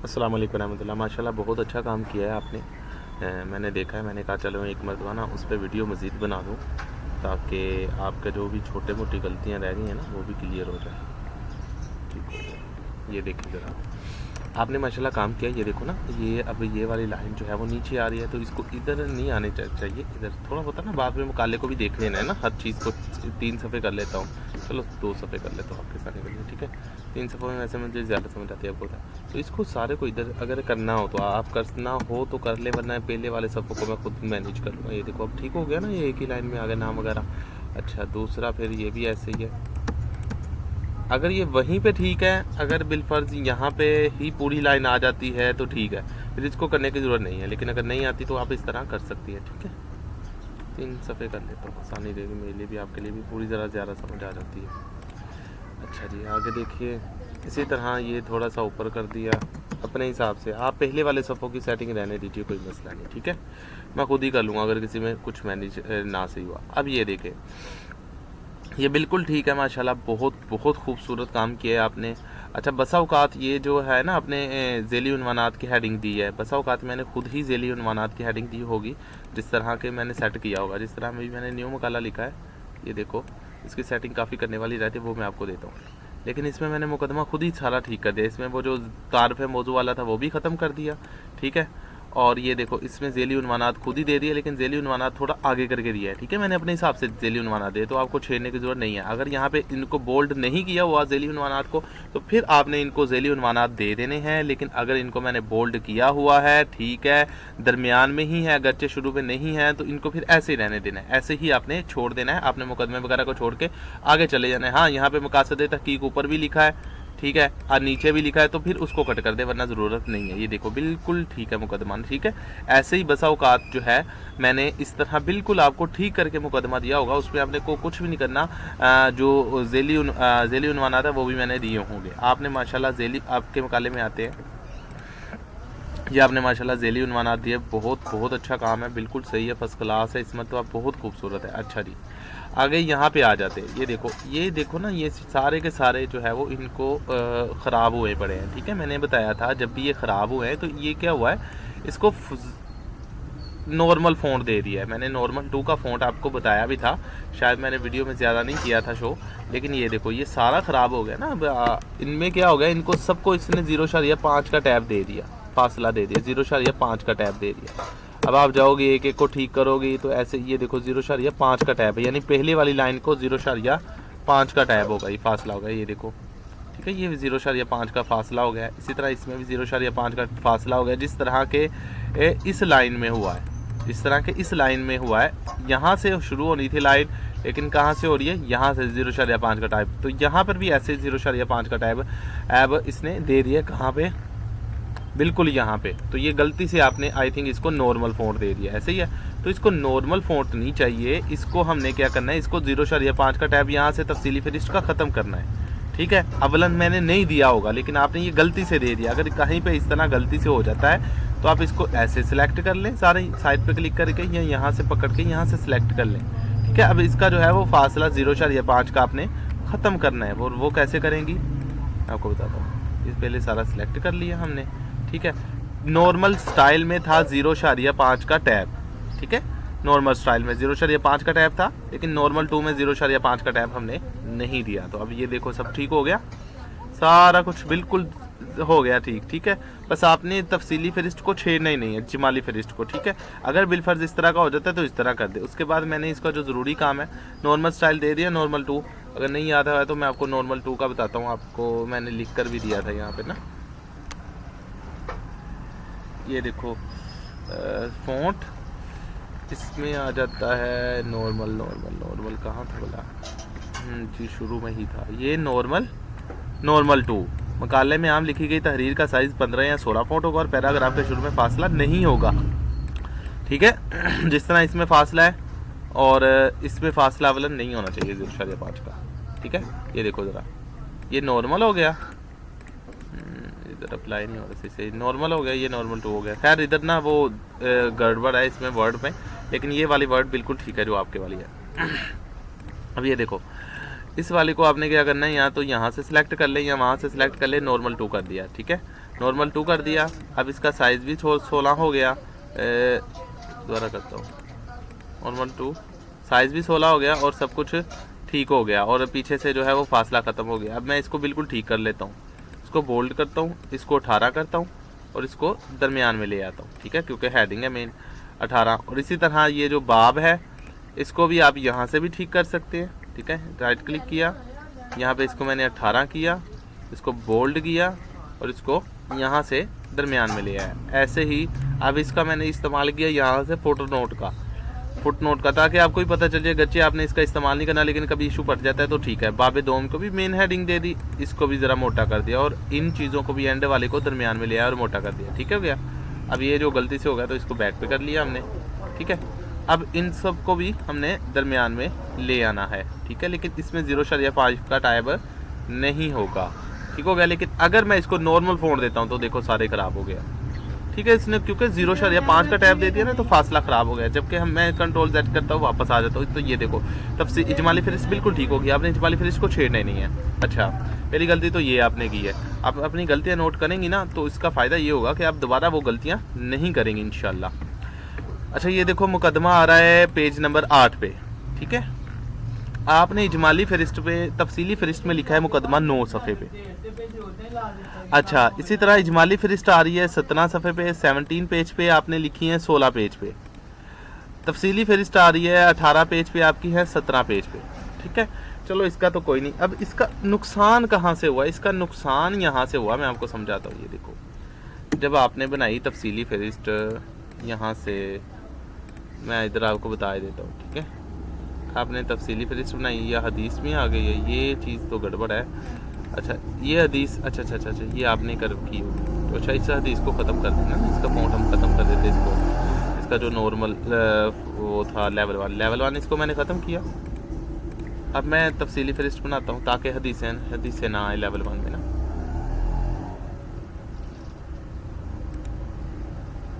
अस्सलाम वालेकुम रहमतुल्लाह। माशाल्लाह बहुत अच्छा काम किया है आपने। मैंने देखा है, मैंने कहा चलो एक मरतबा ना उस पर वीडियो मज़ीद बना दूँ ताकि आपका जो भी छोटे मोटी गलतियाँ रह गई हैं ना वो भी क्लियर हो जाए, ठीक हो जाए। ये देखिए ज़रा, आपने माशाल्लाह काम किया। ये देखो ना, ये अब ये वाली लाइन जो है वो नीचे आ रही है, तो इसको इधर नहीं आने चाहिए। इधर थोड़ा होता है ना, बाद में मुकाले को भी देख लेना है ना, हर चीज़ को 3 सफ़े कर लेता हूँ, चलो 2 सफ़े कर लेता हूँ आपके साथ के लिए, ठीक है। 3 सफ़ों में वैसे मुझे ज़्यादा समझ आती है आपको, तो इसको सारे को इधर अगर करना हो तो आप करना हो तो कर ले, वरना पहले वाले सफ़ों को मैं खुद मैनेज कर लूँगा। ये देखो अब ठीक हो गया ना, ये एक ही लाइन में आ गया नाम वगैरह। अच्छा, दूसरा फिर ये भी ऐसे ही है। अगर ये वहीं पे ठीक है, अगर बिलफर्ज यहाँ पे ही पूरी लाइन आ जाती है तो ठीक है, फिर इसको करने की ज़रूरत नहीं है। लेकिन अगर नहीं आती तो आप इस तरह कर सकती है, ठीक है। 3 सफ़े कर लेता हूँ, आसानी रहेगी मेरे लिए भी, आपके लिए भी पूरी ज़रा ज़्यादा समझ आ जाती है। अच्छा जी, आगे देखिए। इसी तरह ये थोड़ा सा ऊपर कर दिया अपने हिसाब से। आप पहले वाले सफ़ों की सेटिंग रहने दीजिए, कोई मसला नहीं, ठीक है। मैं खुद ही कर लूँगा अगर किसी में कुछ मैनेज ना सही हुआ। अब ये देखें, ये बिल्कुल ठीक है माशाल्लाह, बहुत बहुत खूबसूरत काम किया है आपने। अच्छा, बसा औकात ये जो है ना, आपने ज़ैली उन्वानात की हेडिंग दी है। बसा औकात मैंने खुद ही ज़ैली उन्वानात की हेडिंग दी होगी, जिस तरह के मैंने सेट किया होगा। जिस तरह में भी मैंने न्यू मकाला लिखा है, ये देखो, इसकी सेटिंग काफ़ी करने वाली रहती है, वो मैं आपको देता हूँ। लेकिन इसमें मैंने मुकदमा खुद ही सारा ठीक कर दिया। इसमें वो जो तारफ़ मौजू वाला था वो भी ख़त्म कर दिया, ठीक है। और ये देखो, इसमें ज़ैली उन्वानात खुद ही दे दिए, लेकिन ज़ैली उन्वानात थोड़ा आगे करके दिया है, ठीक है। मैंने अपने हिसाब से ज़ैली उन्वानात दिए, तो आपको छेड़ने की ज़रूरत नहीं है। अगर यहाँ पे इनको बोल्ड नहीं किया हुआ ज़ैली उन्वानात को, तो फिर आपने इनको ज़ैली उन्वानात दे देने हैं। लेकिन अगर इनको मैंने बोल्ड किया हुआ है, ठीक है, दरमियान में ही है, अगरचे शुरू में नहीं है, तो इनको फिर ऐसे ही रहने देना है, ऐसे ही आपने छोड़ देना है। आपने मुकदमे वगैरह को छोड़ के आगे चले जाना है। हाँ, यहाँ पे मकासद तहकीक ऊपर भी लिखा है, ठीक है, और नीचे भी लिखा है, तो फिर उसको कट कर दे, वरना ज़रूरत नहीं है। ये देखो बिल्कुल ठीक है मुकदमा, ठीक है। ऐसे ही बसा औकात जो है मैंने इस तरह बिल्कुल आपको ठीक करके मुकदमा दिया होगा, उसमें आपने को कुछ भी नहीं करना। जो ज़ैली उन्वानात है वो भी मैंने दिए होंगे। आपने माशाल्लाह ज़ैली आपके मुकाले में आते हैं, ये आपने माशाल्लाह ज़ैली उन्वानात दिए, बहुत बहुत अच्छा काम है, बिल्कुल सही है, फर्स्ट क्लास है, इसमें तो आप बहुत खूबसूरत है। अच्छा जी, आगे यहाँ पे आ जाते हैं। ये देखो ना, ये सारे के सारे जो है वो इनको ख़राब हुए पड़े हैं, ठीक है। मैंने बताया था जब भी ये ख़राब हुए हैं तो ये क्या हुआ है, इसको नॉर्मल फ़ॉन्ट दे दिया है। मैंने नॉर्मल 2 का फ़ॉन्ट आपको बताया भी था, शायद मैंने वीडियो में ज़्यादा नहीं किया था शो। लेकिन ये देखो, ये सारा ख़राब हो गया ना। अब इनमें क्या हो गया, इनको सबको इसने 0.5 का टैब दे दिया, फासला दे दिया, 0.5 का टैब दे दिया। अब आप जाओगे एक एक को ठीक करोगे तो ऐसे, ये देखो 0.5 का टैब है, यानी पहले वाली लाइन को 0.5 का टैब होगा, ये फासला होगा, ये देखो, ठीक है। ये 0.5 का फासला हो गया। इसी तरह इसमें भी 0.5 का फासला हो गया, जिस तरह के इस लाइन में हुआ है, जिस तरह के इस लाइन में हुआ है। यहाँ से शुरू होनी थी लाइन, लेकिन कहाँ से हो रही है, यहाँ से 0.5 का टैब। तो यहाँ पर भी ऐसे 0.5 का टैब अब इसने दे दिया, कहाँ पे, बिल्कुल यहाँ पे। तो ये गलती से आपने आई थिंक इसको नॉर्मल फ़ॉन्ट दे दिया, ऐसे ही है। तो इसको नॉर्मल फ़ॉन्ट नहीं चाहिए, इसको हमने क्या करना है, इसको 0.5 का टैब यहाँ से तफसीली फहरिस्त का ख़त्म करना है, ठीक है। अवलन मैंने नहीं दिया होगा, लेकिन आपने ये गलती से दे दिया। अगर कहीं पे इस तरह गलती से हो जाता है तो आप इसको ऐसे सिलेक्ट कर लें, सारे साइड पे क्लिक करके, या यहाँ से पकड़ के यहाँ से सिलेक्ट कर लें, ठीक है। अब इसका जो है वो फासला 0.5 का आपने ख़त्म करना है। वो कैसे करेंगी आपको बताता हूँ। इस पहले सारा सिलेक्ट कर लिया हमने, ठीक है। नॉर्मल स्टाइल में था 0.5 का टैब, ठीक है। नॉर्मल स्टाइल में 0.5 का टैब था, लेकिन नॉर्मल 2 में 0.5 का टैब हमने नहीं दिया। तो अब ये देखो सब ठीक हो गया, सारा कुछ बिल्कुल हो गया ठीक, ठीक है। बस आपने तफसीली फहरिस्त को छेड़ना ही नहीं है, जिमाली फहरिस्त को, ठीक है। अगर बिलफर्ज इस तरह का हो जाता है तो इस तरह कर दे। उसके बाद मैंने इसका जो ज़रूरी काम है, नॉर्मल स्टाइल दे दिया, नॉर्मल 2। अगर नहीं याद है तो मैं आपको नॉर्मल 2 का बताता हूँ, आपको मैंने लिख कर भी दिया था यहाँ पर ना। ये देखो फ़ॉन्ट, इसमें आ जाता है नॉर्मल। नॉर्मल कहाँ था बोला जी, शुरू में ही था ये नॉर्मल 2। मकाले में आम लिखी गई तहरीर का साइज़ 15 या 16 फ़ॉन्ट होगा और पैराग्राफ के शुरू में फासला नहीं होगा, ठीक है। जिस तरह इसमें फासला है और इसमें फासला अवलन नहीं होना चाहिए 0.5 का, ठीक है। ये देखो ज़रा, ये नॉर्मल हो गया, इधर अप्लाई नहीं हो रहा सही, नॉर्मल हो गया, ये नॉर्मल 2 हो गया। खैर इधर ना वो गड़बड़ है इसमें वर्ड में, लेकिन ये वाली वर्ड बिल्कुल ठीक है जो आपके वाली है। अब ये देखो, इस वाले को आपने क्या करना है, या तो यहाँ से सिलेक्ट कर ले या वहाँ से सिलेक्ट कर ले, नॉर्मल 2 कर दिया, ठीक है। नॉर्मल 2 कर दिया। अब इसका साइज़ भी 16 हो गया। दोबारा करता हूँ, नॉर्मल 2, साइज़ भी 16 हो गया और सब कुछ ठीक हो गया और पीछे से जो है वो फासला ख़त्म हो गया। अब मैं इसको बिल्कुल ठीक कर लेता हूँ, इसको बोल्ड करता हूँ, इसको 18 करता हूँ और इसको दरमियान में ले आता हूँ, ठीक है, क्योंकि हेडिंग है मेन 18। और इसी तरह ये जो बाब है इसको भी आप यहाँ से भी ठीक कर सकते हैं, ठीक है। राइट क्लिक किया, यहाँ पे इसको मैंने 18 किया, इसको बोल्ड किया और इसको यहाँ से दरमियान में ले आया। ऐसे ही अब इसका मैंने इस्तेमाल किया यहाँ से फुट नोट का, ताकि आपको भी पता चल जाए। गच्चे आपने इसका इस्तेमाल नहीं करना, लेकिन कभी इशू पड़ जाता है तो ठीक है। बाबे दोम को भी मेन हेडिंग दे दी, इसको भी ज़रा मोटा कर दिया और इन चीज़ों को भी एंड वाले को दरमियान में ले आया और मोटा कर दिया, ठीक है हो गया। अब ये जो गलती से हो गया तो इसको बैक पे कर लिया हमने, ठीक है। अब इन सब को भी हमने दरमियान में ले आना है, ठीक है, लेकिन इसमें 0.5 का टाइबर नहीं होगा, ठीक हो गया। लेकिन अगर मैं इसको नॉर्मल फोड़ देता हूँ तो देखो सारे ख़राब हो गया, ठीक है। इसने क्योंकि 0.5 का टैब दे दिया ना तो फासला ख़राब हो गया। जबकि मैं कंट्रोल Z करता हूँ वापस आ जाता हूँ, तो ये देखो तब से इजमाली फहरिस्त बिल्कुल ठीक होगी। आपने इजमाली फहरिस्त को छेड़ना ही नहीं है। अच्छा, पहली गलती तो ये आपने की है। आप अपनी गलतियाँ नोट करेंगी ना तो इसका फ़ायदा ये होगा कि आप दोबारा वो गलतियाँ नहीं करेंगी इंशाल्लाह। अच्छा, ये देखो मुकदमा आ रहा है पेज नंबर 8 पे, ठीक है। आपने इजमाली फहरिस्त पे, तफसीली फहरिस्त में लिखा है मुकदमा 9 सफ़े पे। अच्छा, इसी तरह इजमाली फहरिस्त आ रही है 17 सफ़े पे, 17 पेज पे आपने लिखी है 16 पेज पे। तफसीली फहरिस्त आ रही है 18 पेज पे, आपकी है 17 पेज पे, ठीक है। चलो इसका तो कोई नहीं। अब इसका नुकसान कहाँ से हुआ? इसका नुकसान यहाँ से हुआ, मैं आपको समझाता हूँ। ये देखो, जब आपने बनाई तफसीली फहरिस्त यहाँ से, मैं इधर आपको बता देता हूँ, ठीक है। आपने तफसीली फहरिस्त बनाई या हदीस में आ गई है, ये चीज़ तो गड़बड़ है। अच्छा, ये हदीस, अच्छा, ये आपने कर की होगी तो अच्छा, इस हदीस को ख़त्म कर देना ना, इसका पॉइंट हम ख़त्म कर देते इसको। इसका जो नॉर्मल वो था लेवल 1 इसको मैंने ख़त्म किया। अब मैं तफसीली फहरिस्त बनाता हूँ ताकि हदीसें ना आए लेवल 1 में ना।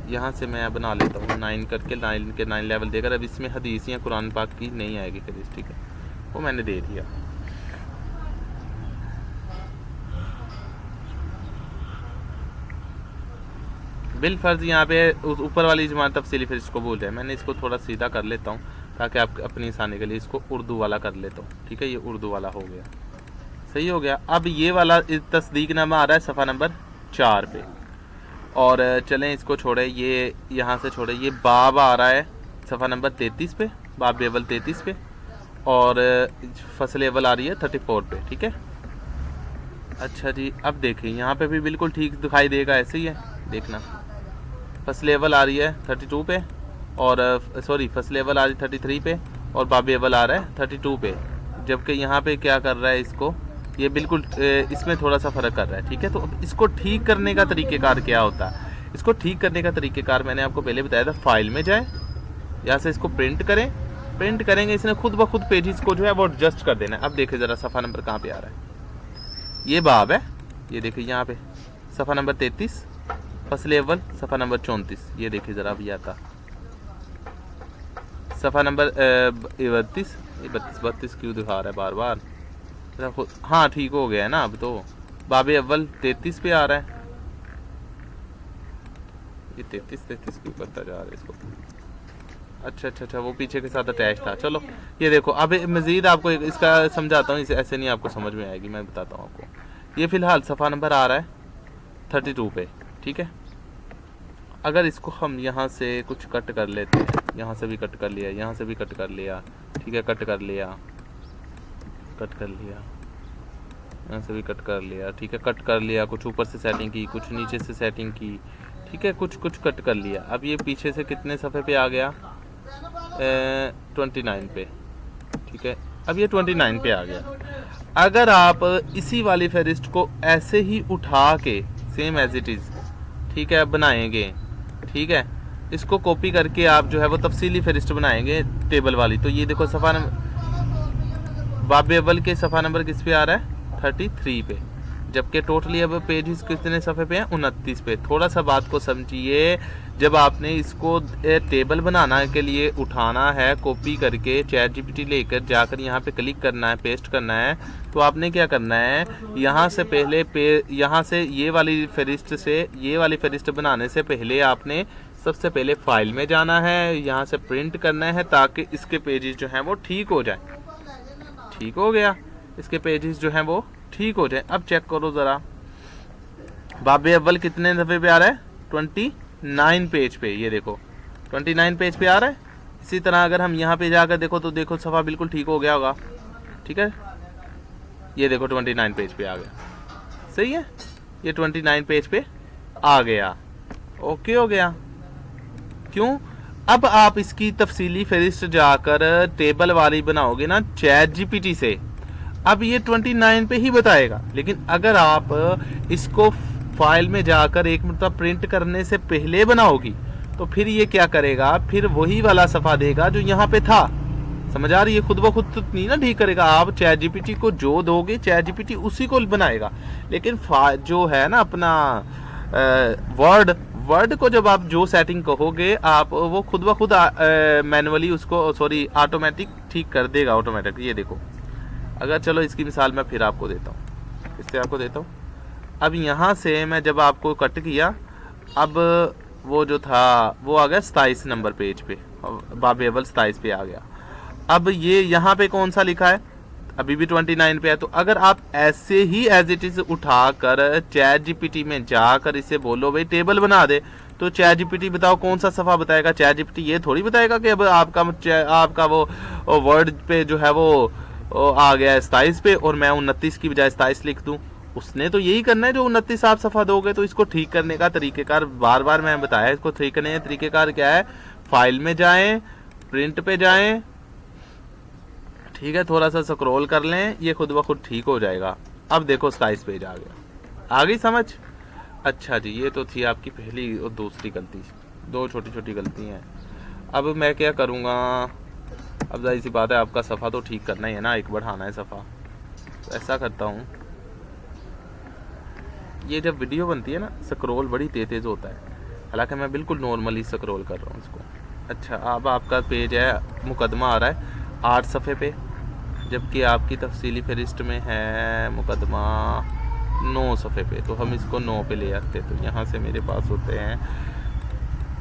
यहाँ से मैं बना लेता हूँ 9 करके, 9 के 9 लेवल देकर। अब इसमें हदीस या कुरान पाक की नहीं आएगी फहरिस्त, ठीक है, वो मैंने दे दिया। बिल फर्ज यहाँ पे ऊपर वाली जमात तफसीली फहरिस्त को भूल जाए। मैंने इसको थोड़ा सीधा कर लेता हूँ ताकि आप अपनी आसानी के लिए इसको उर्दू वाला कर लेता हूँ, ठीक है। ये उर्दू वाला हो गया, सही हो गया। अब ये वाला तस्दीकनामा आ रहा है सफ़ा नंबर 4 पे। और चलें इसको छोड़े, ये यहाँ से छोड़े। ये बाब आ रहा है सफ़ा नंबर 33 पे, बाब अव्वल 33 पे, और फसल अव्वल आ रही है 34 पे, ठीक है। अच्छा जी, अब देखिए यहाँ पे भी बिल्कुल ठीक दिखाई देगा, ऐसे ही है, देखना। फसल अव्वल आ रही है 32 पे, और सॉरी फसल अव्वल आ रही है 33 पे, और बाब अव्वल आ रहा है 32 पे। जबकि यहाँ पे क्या कर रहा है, इसको ये बिल्कुल इसमें थोड़ा सा फ़र्क कर रहा है, ठीक है। तो अब इसको ठीक करने का तरीक़ेकार क्या होता है? इसको ठीक करने का तरीक़ेकार मैंने आपको पहले बताया था। फाइल में जाए, यहाँ से इसको प्रिंट करें, प्रिंट करेंगे इसने खुद ब खुद पेजेस को जो है वो एडजस्ट कर देना है। अब देखिए ज़रा सफ़ा नंबर कहाँ पे आ रहा है, ये बाब है, ये देखिए यहाँ पे सफ़ा नंबर 33, फसल अव्वल सफ़ा नंबर 34, ये देखिए ज़रा अभी आता सफ़ा नंबर 32 क्यों दिखा रहा है बार बार? हाँ ठीक हो गया है ना। अब तो बाब अव्वल 33 पे आ रहा है, ये 33 क्यों करता जा रहा है इसको? अच्छा, वो पीछे के साथ अटैच था। चलो ये देखो, अब मज़ीद आपको इसका समझाता हूँ, इसे ऐसे नहीं आपको समझ में आएगी, मैं बताता हूँ आपको। ये फ़िलहाल सफ़ा नंबर आ रहा है 32 पे, ठीक है। अगर इसको हम यहाँ से कुछ कट कर लेते हैं, यहाँ से भी कट कर लिया, यहाँ से भी कट कर लिया, ठीक है, कट कर लिया, यहाँ से भी कट कर लिया, ठीक है, कट कर लिया, कुछ ऊपर से सेटिंग की, कुछ नीचे से सेटिंग की, ठीक है, कुछ कट कर लिया। अब ये पीछे से कितने सफ़े पे आ गया? 29 पे, ठीक है। अब ये 29 पे आ गया। अगर आप इसी वाली फहरिस्त को ऐसे ही उठा के सेम एज इट इज़, ठीक है, बनाएंगे, ठीक है, इसको कॉपी करके आप जो है वो तफसीली फहरिस्त बनाएंगे टेबल वाली। तो ये देखो बाब अव्वल के सफ़ा नंबर किस पे आ रहा है? 33 पे। जबकि टोटली अब पेजेस कितने सफ़े पे हैं, 29 पे। थोड़ा सा बात को समझिए, जब आपने इसको टेबल बनाना के लिए उठाना है कॉपी करके चैट जीपीटी लेकर जाकर यहाँ पे क्लिक करना है, पेस्ट करना है, तो आपने क्या करना है, यहाँ से पहले यहाँ से ये वाली फहरिस्त बनाने से पहले आपने सबसे पहले फाइल में जाना है, यहाँ से प्रिंट करना है ताकि इसके पेजेस जो हैं वो ठीक हो जाए। ठीक हो गया, इसके पेजेस जो हैं वो ठीक हो जाए। अब चेक करो ज़रा, बाबे अव्वल कितने दफ़े पे आ रहा है, 29 पेज पे। ये देखो 29 पेज पे आ रहा है। इसी तरह अगर हम यहाँ पे जाकर देखो तो देखो सफ़ा बिल्कुल ठीक हो गया होगा। ठीक है, ये देखो 29 पेज पे आ गया। सही है, ये 29 पेज पे आ गया। ओके हो गया। क्यों? अब आप इसकी तफसीली फहरिस्त जाकर टेबल वाली बनाओगे ना चैट जीपीटी से, अब ये 29 पे ही बताएगा। लेकिन अगर आप इसको फाइल में जाकर एक मतलब प्रिंट करने से पहले बनाओगी तो फिर ये क्या करेगा, फिर वही वाला सफ़ा देगा जो यहाँ पे था। समझ आ रही है? खुद ब खुद तो नहीं ना ठीक करेगा। आप चैट जीपीटी को जो दोगे चैट जीपीटी उसी को बनाएगा। लेकिन जो है ना अपना वर्ड को जब आप जो सेटिंग कहोगे आप, वो खुद ब खुद मैनुअली उसको ऑटोमेटिक ठीक कर देगा ऑटोमेटिक। ये देखो, अगर चलो इसकी मिसाल मैं फिर आपको देता हूँ, इससे आपको देता हूँ। अब यहाँ से मैं जब आपको कट किया, अब वो जो था वो आ गया 27 नंबर पेज पे, बाबे अव्वल 27 पे आ गया। अब ये यहाँ पे कौन सा लिखा है, अभी भी 29 पे है। तो अगर आप ऐसे ही एज इट इज उठाकर चैट जीपीटी में जाकर इसे बोलो भाई टेबल बना दे, तो चैट जीपीटी बताओ कौन सा सफ़ा बताएगा। चैट जीपीटी ये थोड़ी बताएगा कि अब आपका वो वर्ड पे जो है वो आ गया 27 पे और मैं 29 की बजाय 27 लिख दूं। उसने तो यही करना है जो 29 आप सफ़ा दोगे। तो इसको ठीक करने का तरीक़ेकार बार बार मैं बताया, इसको ठीक करने का तरीक़ेकार क्या है, फाइल में जाएं, प्रिंट पे जाएं, ठीक है, थोड़ा सा स्क्रॉल कर लें, ये खुद ब खुद ठीक हो जाएगा। अब देखो 27 पेज आ गया। आ गई समझ? अच्छा जी, ये तो थी आपकी पहली और दूसरी गलती, दो छोटी छोटी गलती हैं। अब मैं क्या करूँगा, अब जाहिर सी बात है आपका सफ़ा तो ठीक करना ही है ना, एक बढ़ाना है सफ़ा। तो ऐसा करता हूँ, ये जब वीडियो बनती है ना स्क्रॉल बड़ी तेज़ होता है, हालांकि मैं बिल्कुल नॉर्मली स्क्रॉल कर रहा हूँ इसको। अच्छा, अब आपका पेज है, मुकदमा आ रहा है 8 सफ़े पे, जबकि आपकी तफसीली फहरिस्त में है मुकदमा 9 सफ़े पे। तो हम इसको 9 पे ले आते। तो यहाँ से मेरे पास होते हैं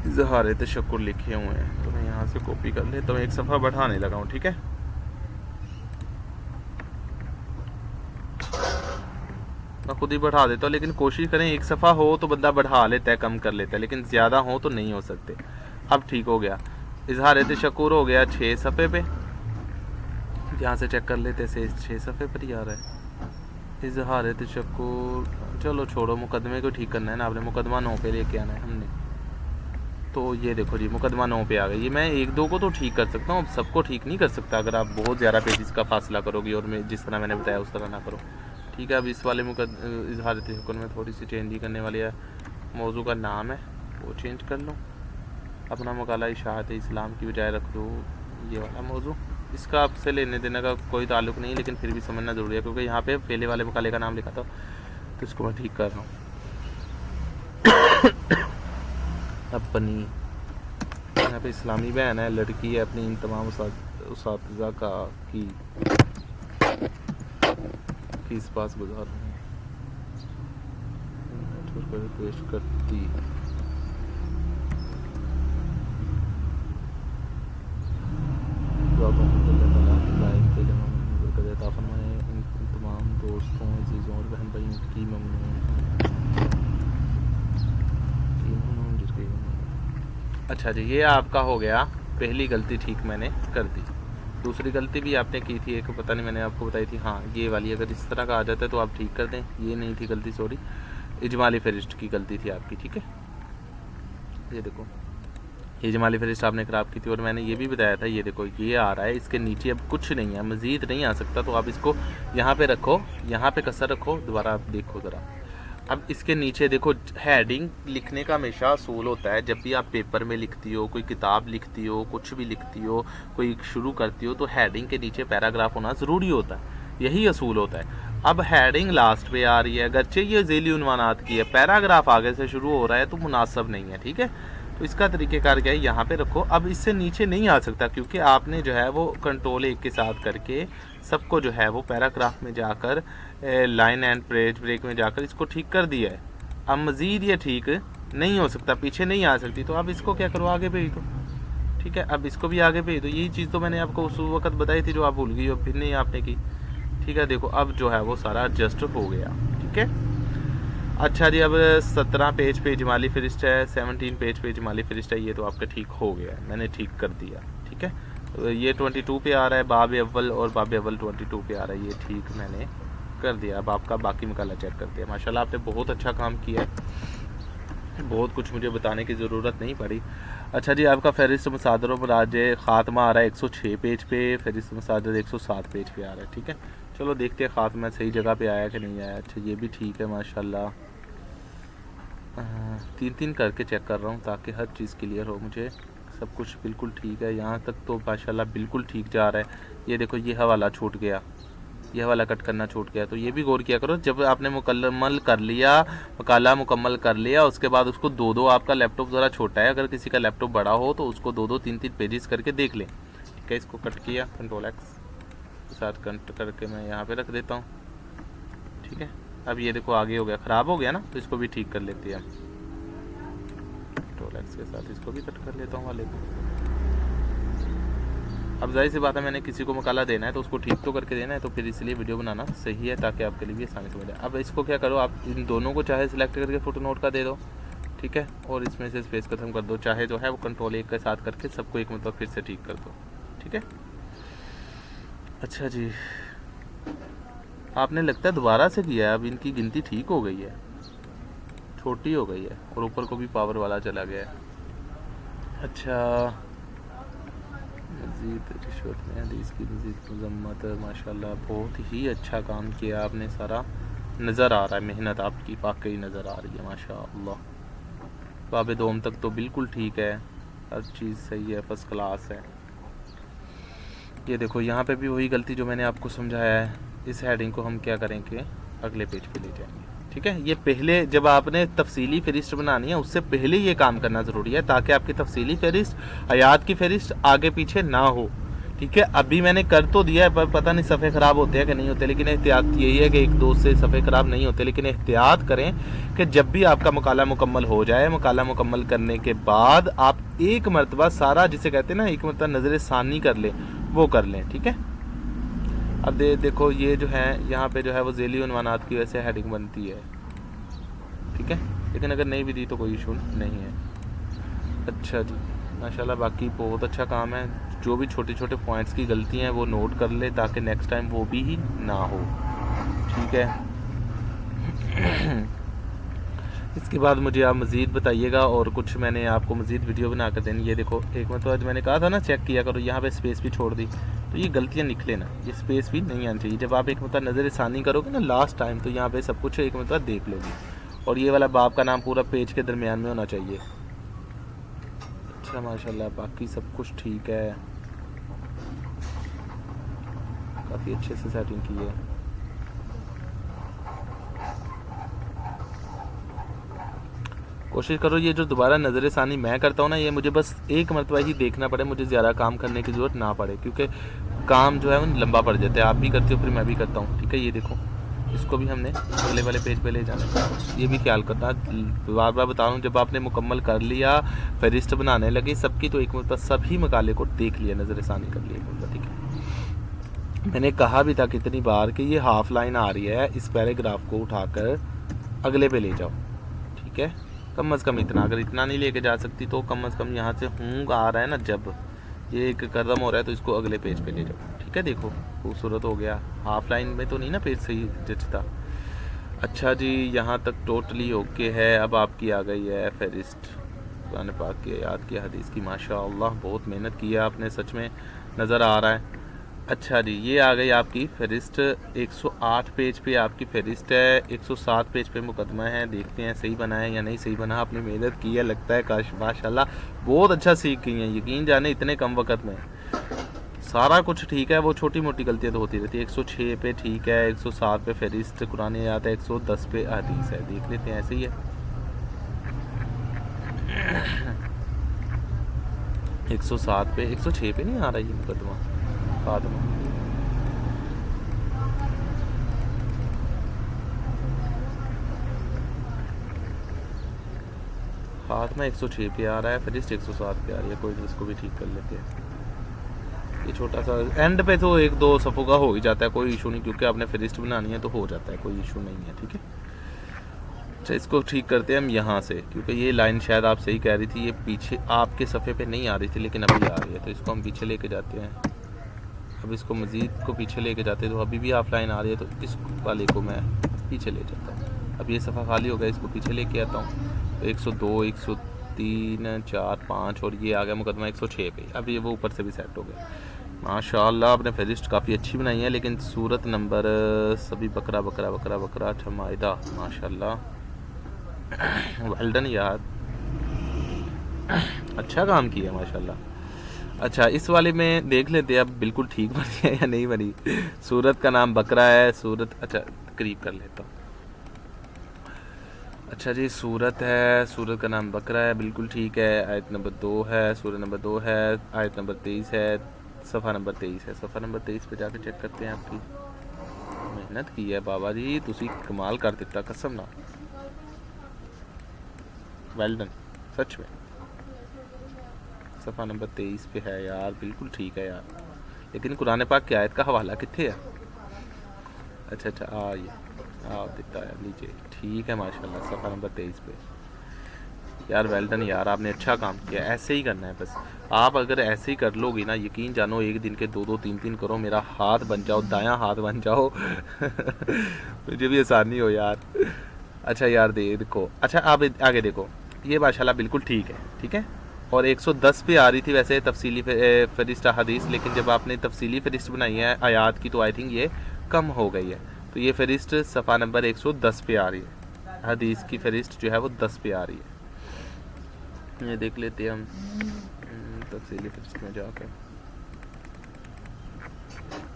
इज़हार तशक्कुर लिखे हुए हैं, तो मैं यहाँ से कॉपी कर लेता हूँ, एक सफ़ा बढ़ाने लगा हूँ। ठीक है, मैं खुद ही बढ़ा देता हूँ, लेकिन कोशिश करें एक सफ़ा हो तो बंदा बढ़ा लेता है, कम कर लेता है, लेकिन ज़्यादा हो तो नहीं हो सकते। अब ठीक हो गया, इज़हार तशक्कुर हो गया 6 सफ़े पे, यहाँ से चेक कर लेते हैं 6 सफ़े पर ही आ रहा है इज़हार तशक्कुर। चलो छोड़ो, मुकदमे को ठीक करना है ना, आपने मुकदमा 9 पे लेके आना है हमने। तो ये देखो जी, मुकदमा 9 पे आ गई। ये मैं एक दो को तो ठीक कर सकता हूँ, सबको ठीक नहीं कर सकता अगर आप बहुत ज़्यादा पेजेस का फासला करोगे और मैं जिस तरह मैंने बताया उस तरह ना करो। ठीक है, अब इस वाले इज़हार तशक्कुर में थोड़ी सी चेंज ही करने वाली है। मौजू का नाम है वो चेंज कर लो, अपना मकाला इशाअत इस्लाम की बजाय रख दो ये वाला मौजू। इसका आपसे लेने देने का कोई ताल्लुक़ नहीं, लेकिन फिर भी समझना ज़रूरी है क्योंकि यहाँ पे पहले वाले मकाले का नाम लिखा था, तो इसको मैं ठीक कर रहा हूँ। अपनी यहाँ पे इस्लामी बहन है, लड़की है, अपनी इन तमाम उसातिज़ा का की इस पास गुजार पेश करती। तमाम दोस्तों, अजीज़ों और बहन भाइयों की अच्छा जी, ये आपका हो गया, पहली गलती ठीक मैंने कर दी। दूसरी गलती भी आपने की थी, एक पता नहीं मैंने आपको बताई थी, हाँ ये वाली, अगर इस तरह का आ जाता है तो आप ठीक कर दें। ये नहीं थी गलती, सॉरी, इजमाली फहरिस्त की गलती थी आपकी। ठीक है, ये देखो इजमाली फहरिस्त आपने ख़राब की थी और मैंने ये भी बताया था। ये देखो ये आ रहा है, इसके नीचे अब कुछ नहीं है, मज़ीद नहीं आ सकता। तो आप इसको यहाँ पे रखो, यहाँ पे कसर रखो, दोबारा आप देखो ज़रा। अब इसके नीचे देखो, हेडिंग लिखने का हमेशा असूल होता है, जब भी आप पेपर में लिखती हो, कोई किताब लिखती हो, कुछ भी लिखती हो, कोई शुरू करती हो, तो हेडिंग के नीचे पैराग्राफ होना ज़रूरी होता है, यही असूल होता है। अब हेडिंग लास्ट पे आ रही है, अगरचे ये ज़ैली उन्वानात की है, पैराग्राफ आगे से शुरू हो रहा है तो मुनासिब नहीं है। ठीक है, तो इसका तरीक़ेकार क्या है, यहाँ पे रखो। अब इससे नीचे नहीं आ सकता क्योंकि आपने जो है वो कंट्रोल 1 के साथ करके सबको जो है वो पैराग्राफ में जाकर लाइन एंड पेज ब्रेक में जाकर इसको ठीक कर दिया है। अब मज़ीद ये ठीक नहीं हो सकता, पीछे नहीं आ सकती, तो अब इसको क्या करो, आगे भेज दो। ठीक है, अब इसको भी आगे भेज दो। यही चीज़ तो मैंने आपको उस वक्त बताई थी जो आप भूल गई और फिर नहीं आपने की। ठीक है, देखो अब जो है वो सारा एडजस्ट हो गया। ठीक है, अच्छा जी, अब 17 पेज पे जमाली फ़हरिस्त है, 17 पेज पे जमाली फ़हरिस्त है, ये तो आपका ठीक हो गया है, मैंने ठीक कर दिया। ठीक है, तो ये 22 पे आ रहा है बाब अव्वल, और बाब अव्वल 22 पे आ रहा है, ये ठीक मैंने कर दिया। अब आपका बाकी मकाला चेक कर दिया। माशाल्लाह आपने बहुत अच्छा काम किया है, बहुत कुछ मुझे बताने की ज़रूरत नहीं पड़ी। अच्छा जी, आपका फ़हरिस्त मसादरों पर आज ख़ात्मा आ रहा है 106 पेज पे, फ़हरिस्त मसादर 107 पेज पे आ रहा है। ठीक है, चलो देखते हैं ख़ात्मा सही जगह पे आया कि नहीं आया। अच्छा, ये भी ठीक है माशाल्लाह। 3-3 करके चेक कर रहा हूँ ताकि हर चीज़ क्लियर हो मुझे। सब कुछ बिल्कुल ठीक है, यहाँ तक तो माशाल्लाह बिल्कुल ठीक जा रहा है। ये देखो, ये हवाला छूट गया, यह वाला कट करना छूट गया, तो ये भी गौर किया करो। जब आपने मुकम्मल कर लिया, मकाला मुकम्मल कर लिया, उसके बाद उसको 2-2, आपका लैपटॉप ज़रा छोटा है, अगर किसी का लैपटॉप बड़ा हो तो उसको 2-2 3-3 पेजेस करके देख लें। ठीक है, इसको कट किया, कंट्रोल एक्स के साथ कट करके मैं यहाँ पे रख देता हूँ। ठीक है, अब ये देखो आगे हो गया, ख़राब हो गया ना, तो इसको भी ठीक कर लेते हैं। कंट्रोल एक्स के साथ इसको भी कट कर लेता हूँ वाले को। अब जाहिर सी बात है, मैंने किसी को मकाला देना है तो उसको ठीक तो करके देना है, तो फिर इसलिए वीडियो बनाना सही है ताकि आपके लिए भी आसानी समझ आए। अब इसको क्या करो, आप इन दोनों को चाहे सिलेक्ट करके फुट नोट का दे दो। ठीक है, और इसमें से स्पेस खत्म कर दो, चाहे जो है वो कंट्रोल 1 के साथ करके सबको एक मतलब फिर से ठीक कर दो। ठीक है, अच्छा जी, आपने लगता है दोबारा से किया है, अब इनकी गिनती ठीक हो गई है, छोटी हो गई है, और ऊपर को भी पावर वाला चला गया है। अच्छा, मज़ीद रिश्वत में हदीस की मज़ीद मज़म्मत, माशाल्लाह बहुत ही अच्छा काम किया आपने, सारा नज़र आ रहा है, मेहनत आपकी वाकई नज़र आ रही है माशाल्लाह। बाब दोम तक तो बिल्कुल ठीक है, हर चीज़ सही है, फर्स्ट क्लास है। ये देखो, यहाँ पे भी वही गलती जो मैंने आपको समझाया है, इस हेडिंग को हम क्या करेंगे, अगले पेज पे ले जाएंगे। ठीक है, ये पहले जब आपने तफसीली फ़हरिस्त बनानी है उससे पहले ये काम करना ज़रूरी है ताकि आपकी तफसीली फ़हरिस्त, आयात की फ़हरिस्त आगे पीछे ना हो। ठीक है, अभी मैंने कर तो दिया है, पर पता नहीं सफ़े ख़राब होते हैं कि नहीं होते, लेकिन एहतियात यही है कि 1-2 से सफ़े ख़राब नहीं होते, लेकिन एहतियात करें कि जब भी आपका मकाला मुकम्मल हो जाए, मकाला मुकम्मल करने के बाद आप एक मरतबा सारा, जिसे कहते हैं ना, एक मरतबा नज़र सानी कर लें, वो कर लें। ठीक है, अब देखो ये जो है यहाँ पे जो है वो ज़ैली उन्वानात की वजह से हेडिंग बनती है। ठीक है, लेकिन अगर नहीं भी दी तो कोई इशू नहीं है। अच्छा जी, माशाल्लाह बाकी बहुत अच्छा काम है। जो भी छोटे छोटे पॉइंट्स की गलतियाँ हैं वो नोट कर ले ताकि नेक्स्ट टाइम वो भी ही ना हो। ठीक है, इसके बाद मुझे आप मज़ीद बताइएगा, और कुछ मैंने आपको मज़ीद वीडियो बना कर देनी। ये देखो, एक मतलब आज मैंने कहा था ना चेक किया करो, यहाँ पे स्पेस भी छोड़ दी, तो ये गलतियाँ निकले ना, ये स्पेस भी नहीं आनी चाहिए। जब आप एक मतलब नज़र सानी करोगे ना लास्ट टाइम, तो यहाँ पे सब कुछ एक मतलब देख लोगे, और ये वाला बाप का नाम पूरा पेज के दरमियान में होना चाहिए। अच्छा, माशाल्लाह बाकी सब कुछ ठीक है, काफ़ी अच्छे से सेटिंग की है। कोशिश करो ये जो दोबारा नज़र सानी मैं करता हूँ ना, ये मुझे बस एक मरतबा ही देखना पड़े, मुझे ज़्यादा काम करने की ज़रूरत ना पड़े, क्योंकि काम जो है वो लंबा पड़ जाता है। आप भी करते हो, फिर मैं भी करता हूँ। ठीक है, ये देखो, इसको भी हमने अगले वाले पेज पे ले जाना है, ये भी ख्याल करना। बार बार बता रहा हूँ, जब आपने मुकम्मल कर लिया, फ़हरिस्त बनाने लगे सबकी, तो एक मतलब सभी मकाले को देख लिया, नज़र सानी कर लिया। ठीक है, मैंने कहा भी था कितनी बार कि ये हाफ लाइन आ रही है, इस पैराग्राफ को उठाकर अगले पे ले जाओ। ठीक है, कम अज़ कम इतना, अगर इतना नहीं लेके जा सकती तो कम अज़ कम यहाँ से हूँ आ रहा है ना, जब ये एक कदम हो रहा है तो इसको अगले पेज पे ले जाओ। ठीक है, देखो खूबसूरत हो गया, हाफ लाइन में तो नहीं ना पेज सही जचता। अच्छा जी, यहाँ तक टोटली ओके है। अब आपकी आ गई है फ़हरिस्त कुरान पाक की आयत की हदीस की। माशाअल्लाह बहुत मेहनत की है आपने, सच में नज़र आ रहा है। अच्छा जी, ये आ गई आपकी फ़हरिस्त, 108 पेज पे आपकी फ़हरिस्त है, 107 पेज पे मुकदमा है। देखते हैं सही बना है या नहीं सही बना। आपने मेहनत की है, लगता है काश, माशाल्लाह बहुत अच्छा सीख गई हैं, यकीन जाने इतने कम वक्त में। सारा कुछ ठीक है, वो छोटी मोटी गलतियाँ तो होती रहती है। 106 पे ठीक है, 107 पे फहरिस्त कुरान आयत है, 110 पे हदीस है। देख लेते हैं, ऐसे ही है। 107 पे, 106 पे नहीं आ रहा ये मुकदमा फातिमा। फातिमा 106 पे आ रहा है, फहरिस्त 107 पे आ रही है। कोई नहीं, इसको भी ठीक कर लेते हैं। ये छोटा सा एंड पे तो 1-2 सफ़ों का हो ही जाता है, कोई इशू नहीं, क्योंकि आपने फहरिस्त बनानी है तो हो जाता है, कोई इशू नहीं है। ठीक है, अच्छा इसको ठीक करते हैं हम यहाँ से, क्योंकि ये लाइन शायद आप सही कह रही थी, ये पीछे आपके सफ़े पे नहीं आ रही थी लेकिन अभी आ रही है, तो इसको हम पीछे लेके जाते हैं। अब इसको मज़ीद को पीछे लेके जाते हैं, तो अभी भी ऑफ लाइन आ रही है, तो इस वाले को मैं पीछे ले जाता हूँ। अब ये सफ़ा खाली हो गया, इसको पीछे लेके आता हूँ। तो 102, 103, 4, 5 और ये आ गया मुकदमा 106 पे। अब ये वो ऊपर से भी सेट हो गया। माशाअल्लाह आपने फहरिस्त काफ़ी अच्छी बनाई है, लेकिन सूरत नंबर सभी बकरा बकरा बकरा बकरा अच्छा मायदा, माशाअल्लाह वेल डन यार, अच्छा काम किया माशाल्लाह। अच्छा इस वाले में देख लेते हैं अब बिल्कुल ठीक बनी है या नहीं बनी। सूरत का नाम बकरा है, सूरत अच्छा करीब कर लेता हूँ। अच्छा जी, सूरत है, सूरत का नाम बकरा है, बिल्कुल ठीक है। आयत नंबर 2 है, सूरत नंबर 2 है, आयत नंबर 23 है, सफ़ा नंबर 23 है। सफ़ा नंबर 23 पे जाके चेक करते हैं। आपकी मेहनत की है बाबा जी, तुसी कमाल कर दिता, कसम ना, वेल डन सच में। सफ़ा नंबर 23 पे है यार, बिल्कुल ठीक है यार, लेकिन कुरान पाक की आयत का हवाला कितने है? अच्छा ये आप दिखता है नीचे, ठीक है माशाल्लाह। सफ़ा नंबर 23 पे यार, वेल डन यार, आपने अच्छा काम किया। ऐसे ही करना है बस, आप अगर ऐसे ही कर लोगी ना, यकीन जानो एक दिन के 2-2, 3-3 करो, मेरा हाथ बन जाओ, दायां हाथ बन जाओ। मुझे भी आसानी हो यार। अच्छा यार देखो, अच्छा आप आगे देखो, ये माशाल्लाह बिल्कुल ठीक है, ठीक है। और 110 पे आ रही थी वैसे तफसीली फहरिस्त हदीस, लेकिन जब आपने तफसीली फहरिस्त बनाई है आयात की, तो आई थिंक ये कम हो गई है। तो ये फहरिस्त सफ़ा नंबर 110 पे आ रही है, हदीस की फहरिस्त जो है वो 10 पे आ रही है। ये देख लेते हैं हम तफसीली फहरिस्त में जाकर,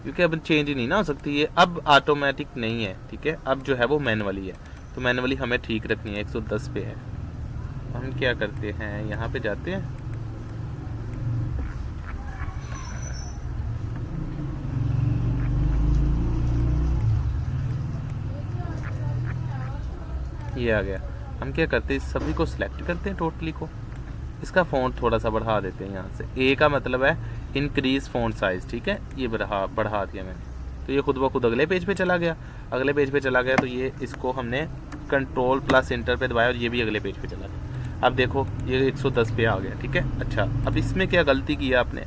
क्योंकि अब चेंज नहीं ना हो सकती ये, अब ऑटोमेटिक नहीं है। ठीक है, अब जो है वो मैनुअली है, तो मैनुअली हमें ठीक रखनी है। 110 पे है, हम क्या करते हैं, यहाँ पे जाते हैं, ये आ गया। हम क्या करते हैं, इस सभी को सिलेक्ट करते हैं टोटली को, इसका फ़ॉन्ट थोड़ा सा बढ़ा देते हैं यहाँ से। ए का मतलब है इंक्रीज़ फ़ॉन्ट साइज़, ठीक है, ये बढ़ा दिया मैंने, तो ये खुद ब खुद अगले पेज पे चला गया। अगले पेज पे चला गया, तो ये इसको हमने कंट्रोल प्लस इंटर पे दबाया और ये भी अगले पेज पे चला गया। अब देखो ये 110 पे आ गया, ठीक है। अच्छा अब इसमें क्या गलती की है आपने,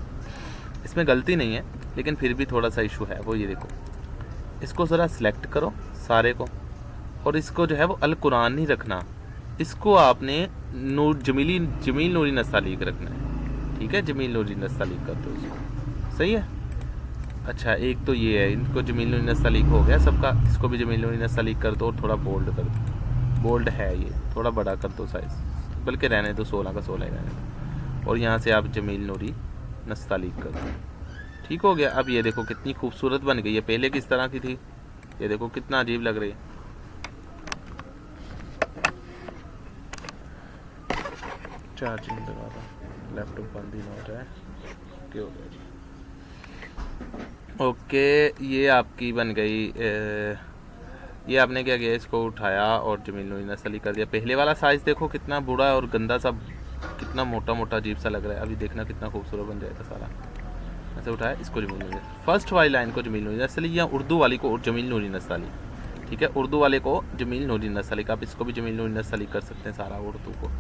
इसमें गलती नहीं है लेकिन फिर भी थोड़ा सा इशू है, वो ये देखो, इसको ज़रा सिलेक्ट करो सारे को, और इसको जो है वो अल कुरान नहीं रखना, इसको आपने जमील नूरी नस्तालीक रखना है। ठीक है, जमील नूरी नस्तालीक कर दो इसको, सही है। अच्छा एक तो ये है, इनको जमील नूरी नस्तालीक हो गया सबका, इसको भी जमील नूरी नस्तालीक कर दो और थोड़ा बोल्ड कर दो। बोल्ड है ये, थोड़ा बड़ा कर दो साइज़, बल्कि रहने दो 16 का 16 ही रहने दो, और यहाँ से आप जमील नूरी नस्तालीक कर दो। ठीक हो गया। अब ये देखो कितनी खूबसूरत बन गई है, पहले किस तरह की थी, ये देखो कितना अजीब लग रही है। चार्जिंग लगा दो, लैपटॉप बंद ही ना हो जाए। ओके हो गया जी, ओके ये आपकी बन गई। ये आपने क्या किया, इसको उठाया और जमील नूरी नस्तालीक कर दिया। पहले वाला साइज़ देखो कितना बूढ़ा और गंदा सा, कितना मोटा मोटा अजीब सा लग रहा है। अभी देखना कितना खूबसूरत बन जाएगा सारा। ऐसे उठाया, इसको जमील नूरी, फर्स्ट वाली लाइन को जमील नूरी नस्तालीक, या उर्दू वाली को जमील नूरी नस्तालीक। ठीक है, उर्दू वाले को जमील नूरी नस्तालीक, आप इसको भी जमील नूरी नस्तालीक कर सकते हैं सारा उर्दू को।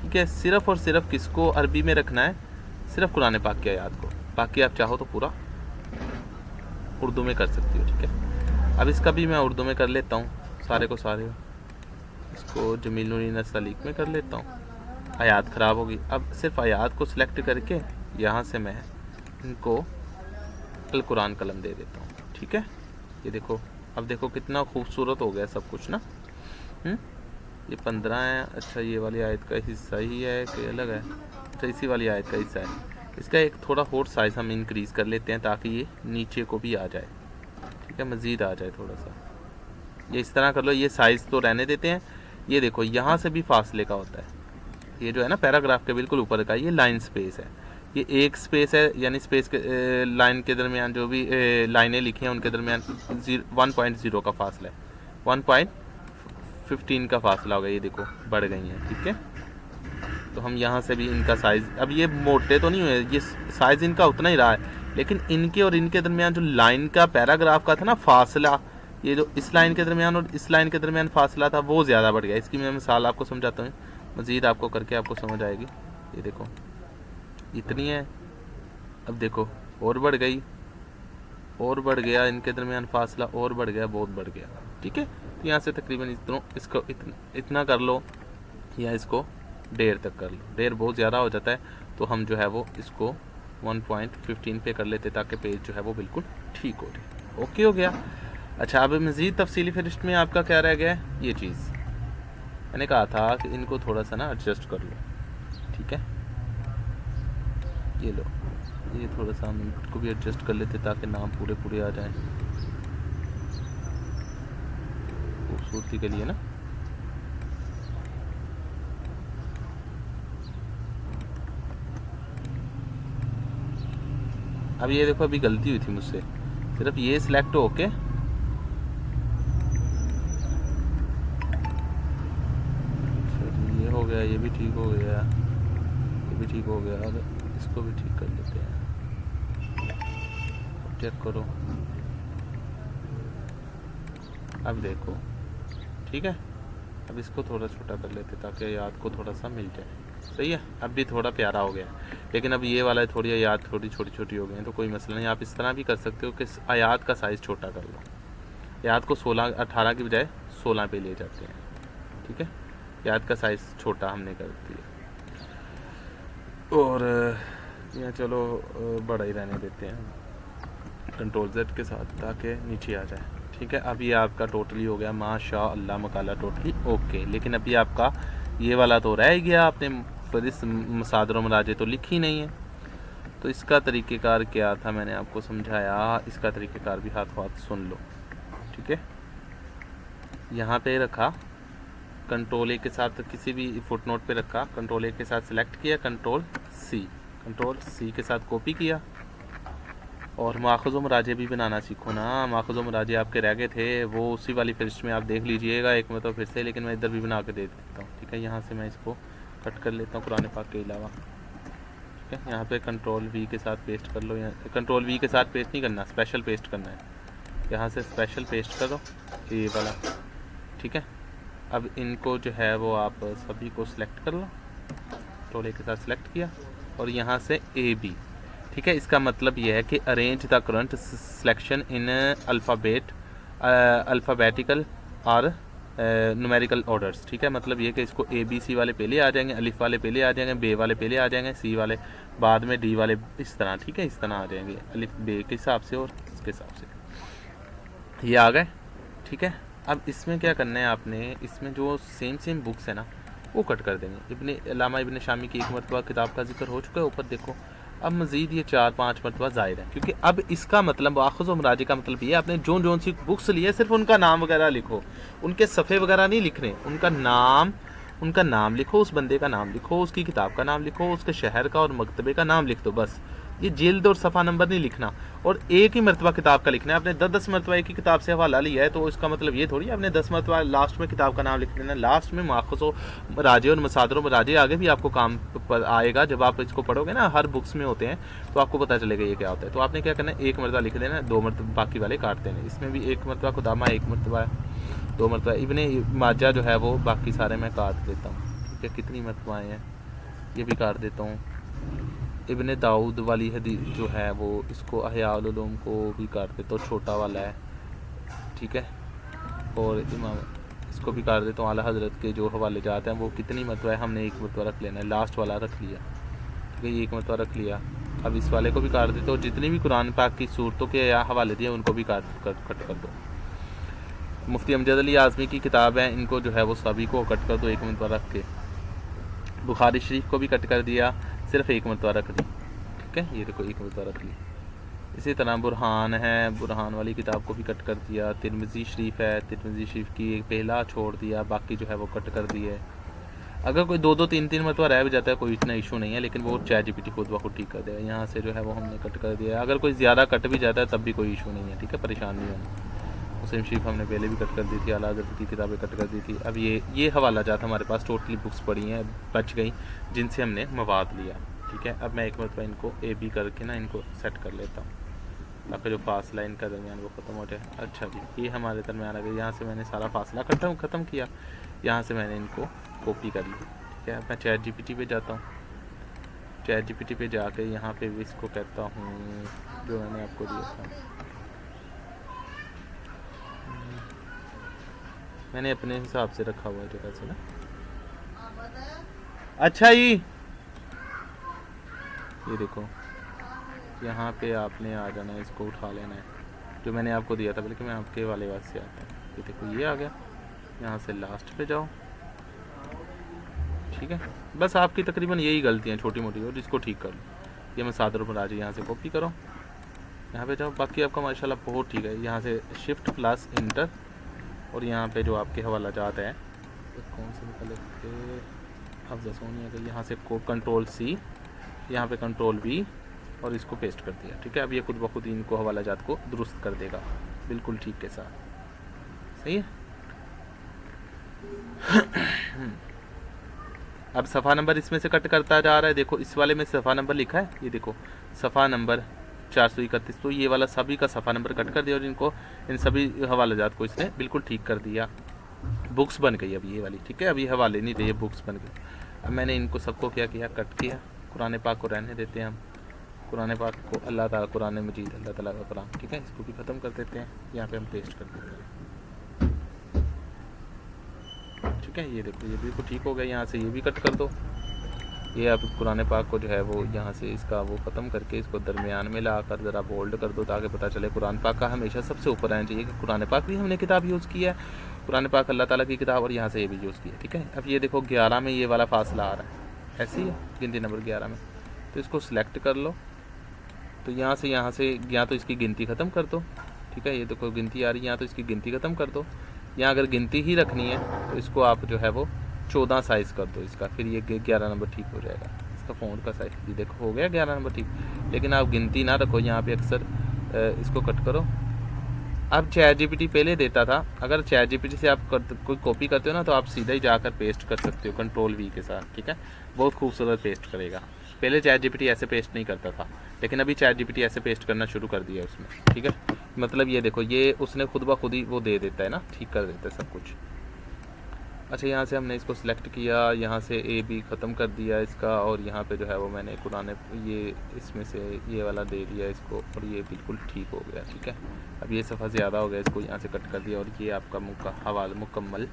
ठीक है, सिर्फ़ और सिर्फ किसको अरबी में रखना है, सिर्फ कुरान पाक की आयत को, बाकी आप चाहो तो पूरा उर्दू में कर सकती हो। ठीक है, अब इसका भी मैं उर्दू में कर लेता हूँ, सारे को सारे, इसको जमील नूरी नस्तालीक में कर लेता हूँ। आयात ख़राब होगी, अब सिर्फ आयात को सिलेक्ट करके यहाँ से मैं इनको अल कुरान कलम दे देता हूँ। ठीक है, ये देखो, अब देखो कितना खूबसूरत हो गया सब कुछ ना। ये 15 है। अच्छा ये वाली आयत का हिस्सा ही है कि अलग है? अच्छा इसी वाली आयत का हिस्सा है, इसका एक थोड़ा और साइज़ हम इंक्रीज़ कर लेते हैं ताकि ये नीचे को भी आ जाए, ठीक है, मज़ीद आ जाए थोड़ा सा। ये इस तरह कर लो, ये साइज़ तो रहने देते हैं। ये देखो यहाँ से भी फासले का होता है, ये जो है ना पैराग्राफ के बिल्कुल ऊपर का ये लाइन स्पेस है, ये एक स्पेस है, यानी स्पेस के लाइन के दरमियान जो भी लाइनें लिखी हैं उनके दरमियान 1.0 का फासला है, 1.15 का फासला होगा। ये देखो बढ़ गई हैं, ठीक है। तो हम यहाँ से भी इनका साइज़, अब ये मोटे तो नहीं हुए, ये साइज़ इनका उतना ही रहा है, लेकिन इनके और इनके दरमियान जो लाइन का पैराग्राफ का था ना फासला, ये जो इस लाइन के दरमियान और इस लाइन के दरमियान फासला था वो ज़्यादा बढ़ गया। इसकी मैं मिसाल आपको समझाता हूँ, मज़ीद आपको करके आपको समझ आएगी। ये देखो इतनी है, अब देखो और बढ़ गई, और बढ़ गया, इनके दरमियान फासला और बढ़ गया, बहुत बढ़ गया, ठीक है। तो यहाँ से तकरीबन इसको इतना कर लो, या इसको 1.5 तक कर लो। 1.5 बहुत ज़्यादा हो जाता है, तो हम जो है वो इसको 1.15 पे कर लेते ताकि पेज जो है वो बिल्कुल ठीक हो जाए। ओके हो गया। अच्छा, अब मज़ीद तफसीली फहरिस्त में आपका क्या रह गया है, ये चीज़ मैंने कहा था कि इनको थोड़ा सा ना एडजस्ट कर लो, ठीक है। ये लो, ये थोड़ा सा हम इनको भी एडजस्ट कर लेते ताकि नाम पूरे पूरे आ जाएं खूबसूरती के लिए ना। अब ये देखो अभी गलती हुई थी मुझसे, सिर्फ ये सिलेक्ट हो के ये हो गया, ये भी ठीक हो गया, ये भी ठीक हो गया, और इसको भी ठीक कर लेते हैं। चेक करो, अब देखो ठीक है। अब इसको थोड़ा छोटा कर लेते ताकि याद को थोड़ा सा मिल जाए, सही है। अब भी थोड़ा प्यारा हो गया, लेकिन अब ये वाला थोड़ी आयात थोड़ी छोटी छोटी हो गई हैं, तो कोई मसला नहीं। आप इस तरह भी कर सकते हो कि आयात का साइज़ छोटा कर लो, आयात को 18 की बजाय 16 पे ले जाते हैं, ठीक है। आयात का साइज़ छोटा हमने कर दिया, और यहाँ चलो बड़ा ही रहने देते हैं Ctrl Z के साथ ताकि नीचे आ जाए, ठीक है। अब ये आपका टोटली हो गया माशाअल्लाह मकाला टोटली ओके। लेकिन अभी आपका ये वाला तो रह गया, आपने फरिस्त मसादर मराजे तो लिखी नहीं है। तो इसका तरीक़ेकार क्या था मैंने आपको समझाया, इसका तरीक़ेकार भी हाथ सुन लो, ठीक है। यहाँ पे रखा Ctrl A के साथ, किसी भी फुटनोट पे रखा, Ctrl A के साथ सिलेक्ट किया, Ctrl C के साथ कॉपी किया, और माखज़ मराजे भी बनाना सीखो ना। माखज़ मराजे आपके रह गए थे, वो उसी वाली फहरिस्त में आप देख लीजिएगा एक मतलब फिर से, लेकिन मैं इधर भी बना के दे देता हूँ, ठीक है। यहाँ से मैं इसको कट कर लेता हूँ कुरान पाक के अलावा, ठीक है। यहाँ पे Ctrl V के साथ पेस्ट कर लो, यहाँ Ctrl V के साथ पेस्ट नहीं करना, स्पेशल पेस्ट करना है। यहाँ से स्पेशल पेस्ट करो ये वाला, ठीक है। अब इनको जो है वो आप सभी को सिलेक्ट कर लो, Ctrl A के साथ सिलेक्ट किया, और यहाँ से AB, ठीक है। इसका मतलब यह है कि arrange the current selection in alphabetical और न्यूमेरिकल ऑर्डर्स, ठीक है। मतलब ये कि इसको ABC वाले पहले आ जाएंगे, अलिफ वाले पहले आ जाएंगे, बे वाले पहले आ जाएंगे, C वाले बाद में, D वाले इस तरह, ठीक है। इस तरह आ जाएंगे अलिफ बे के हिसाब से और इसके हिसाब से, ये आ गए, ठीक है। अब इसमें क्या करना है आपने, इसमें जो सेम बुक्स है ना वो कट कर देंगे। अल्लामा इब्न शामी की एक मरतबा किताब का जिक्र हो चुका है ऊपर देखो। अब मज़ीद ये 4-5 मरतबा ज़ायद है, क्योंकि अब इसका मतलब आख़िज़ मराजे का मतलब ये आपने जो सी बुक्स ली है सिर्फ उनका नाम वगैरह लिखो, उनके सफ़े वगैरह नहीं लिखने, उनका नाम लिखो, उस बंदे का नाम लिखो, उसकी किताब का नाम लिखो, उसके शहर का और मकतबे का नाम लिख दो बस। ये जिल्द और सफ़ा नंबर नहीं लिखना, और एक ही मरतबा किताब का लिखना है। आपने 10 मरतबा एक ही किताब से हवाला लिया है, तो इसका मतलब ये थोड़ी आपने 10 मरतबा लास्ट में किताब का नाम लिख देना। लास्ट में माखज़ मराजे और मसादर मराजे आगे भी आपको काम पर आएगा, जब आप इसको पढ़ोगे ना, हर बुक्स में होते हैं, तो आपको पता चलेगा ये क्या होता है। तो आपने क्या करना है, एक मरतबा लिख देना, 2 मरतबा बाकी वाले काट देना। इसमें भी एक मरतबा खुदामा, एक मरतबा, 2 मरतबा इब्ने माजा जो है वो, बाकी सारे मैं काट देता हूँ, ठीक है। कितनी मरतबा आए हैं ये भी काट देता हूँ। इब्ने दाऊद वाली हदीस जो है वो, इसको अहयाउल उलूम को भी काट देता हूँ, छोटा वाला है, ठीक है। और इमाम इसको भी काट देता हूँ। आला हज़रत के जो हवाले जाते हैं वो कितनी मरतबा है, हमने एक मरतबा रख लेना है, लास्ट वाला रख लिया, ठीक है। ये एक मरतबा रख लिया। अब इस वाले को भी काट देता हूँ। जितनी भी कुरान पाक की सूरतों के या हवाले दिए उनको भी कट कर दो। मुफ्ती अमजद अली आज़मी की किताब है, इनको जो है वो सभी को कट कर दो एक मरतबा रख के। बुखारी शरीफ को भी कट कर दिया, सिर्फ एक मरतबा रख दी, ठीक ठीक है, ये देखो एक मरतबा रख ली। इसी तरह बुरहान है, बुरहान वाली किताब को भी कट कर दिया। तिरमिज़ी शरीफ है, तिरमिज़ी शरीफ की एक पहला छोड़ दिया, बाकी जो है वो कट कर दिए। अगर कोई 2-2 3-3 मरतबा रह भी जाता है कोई इतना इशू नहीं है, लेकिन वो ChatGPT खुद ब खुद ठीक कर देगा। यहाँ से जो है वो हमने कट कर दिया। अगर कोई ज़्यादा कट भी जाता है तब भी कोई इशू नहीं है, ठीक है, परेशान नहीं होना। मुस्लिम शरीफ हमने पहले भी कट कर दी थी, आला हज़रत की किताबें कट कर दी थी। अब ये हवाला जात हमारे पास टोटली बुक्स पड़ी हैं, बच गई, जिनसे हमने मवाद लिया, ठीक है। अब मैं एक मरतबा इनको AB करके ना इनको सेट कर लेता हूँ ताकि जो फासला इनका दरमियान वो ख़त्म हो जाए। अच्छा जी, ये हमारे दरमियान आ गया। यहाँ से मैंने सारा फासला ख़त्म किया, यहाँ से मैंने इनको कॉपी कर ली, ठीक है। अब मैं ChatGPT पे जाता हूँ। ChatGPT पे जाके यहाँ पे भी इसको कहता हूँ जो मैंने आपको दिया था, मैंने अपने हिसाब से रखा हुआ है जगह से ना। अच्छा जी, ये देखो यहाँ पे आपने आ जाना है, इसको उठा लेना है जो मैंने आपको दिया था, बल्कि मैं आपके वाले वास से आता हूँ। ये देखो ये आ गया, यहाँ से लास्ट पे जाओ, ठीक है। बस आपकी तकरीबन यही गलतियाँ छोटी मोटी और इसको ठीक कर लो। ये मैं सादर पर आ जाए, यहाँ से कॉपी करो, यहाँ पे जाओ, बाकी आपका माशाल्लाह बहुत ठीक है। यहाँ से शिफ्ट प्लस इंटर और यहाँ पे जो आपके हवाला जात है कौन से निकले थे, हफ्ज़ा सोनिया का, यहाँ से कंट्रोल C, यहाँ पे कंट्रोल V और इसको पेस्ट कर दिया, ठीक है। अब ये खुद ब खुद इनको हवाला जात को दुरुस्त कर देगा बिल्कुल ठीक के साथ, सही है। अब सफ़ा नंबर इसमें से कट करता जा रहा है, देखो इस वाले में सफ़ा नंबर लिखा है, ये देखो सफ़ा नंबर 431, तो ये वाला सभी का सफ़ा नंबर कट कर दिया और इनको इन सभी हवाला जात को इसने बिल्कुल ठीक कर दिया। बुक्स बन गई अब ये वाली, ठीक है। अब ये हवाले नहीं रही, बुक्स बन गई। अब मैंने इनको सबको क्या किया, कट किया। कुरान पाक को रहने देते हैं हम, कुरान पाक को अल्लाह ताला कुरान मजीद, अल्लाह ताला का कुरान, ठीक है, इसको भी ख़त्म कर देते हैं। यहाँ पे हम पेस्ट कर देते हैं, ठीक है। ये देखो ये बिल्कुल ठीक हो गया। यहाँ से ये भी कट कर दो। ये आप कुरान पाक को जो है वो यहाँ से इसका वो ख़त्म करके इसको दरमियान में ला कर ज़रा बोल्ड कर दो ताकि पता चले कुरान पाक का हमेशा सबसे ऊपर रहना चाहिए कि कुरान पाक भी हमने किताब यूज़ की है, कुरान पाक अल्लाह ताला की किताब, और यहाँ से ये भी यूज़ किया, ठीक है। अब ये देखो 11 में ये वाला फासला आ रहा है, ऐसी है गिनती नंबर 11 में, तो इसको सिलेक्ट कर लो। तो यहाँ से या तो इसकी गिनती ख़त्म कर दो, ठीक है। ये देखो गिनती आ रही है, यहाँ तो इसकी गिनती ख़त्म कर दो। यहाँ अगर गिनती ही रखनी है तो इसको आप जो है वो 14 साइज़ कर दो इसका, फिर ये 11 नंबर ठीक हो जाएगा। इसका फ़ॉन्ट का साइज़ भी देखो हो गया 11 नंबर ठीक, लेकिन आप गिनती ना रखो यहाँ पे अक्सर, इसको कट करो। अब ChatGPT पहले देता था, अगर ChatGPT से आप कोई कॉपी करते हो ना तो आप सीधा ही जाकर पेस्ट कर सकते हो कंट्रोल V के साथ, ठीक है, बहुत खूबसूरत पेस्ट करेगा। पहले ChatGPT ऐसे पेस्ट नहीं करता था, लेकिन अभी ChatGPT ऐसे पेस्ट करना शुरू कर दिया उसमें, ठीक है। मतलब ये देखो ये उसने खुद ब खुद ही वो दे देता है ना, ठीक कर देता है सब कुछ। अच्छा, यहाँ से हमने इसको सिलेक्ट किया, यहाँ से AB ख़त्म कर दिया इसका, और यहाँ पे जो है वो मैंने कुरान ये इसमें से ये वाला दे दिया इसको, और ये बिल्कुल ठीक हो गया, ठीक है। अब ये सफ़ा ज़्यादा हो गया, इसको यहाँ से कट कर दिया, और ये आपका हवाला मुकम्मल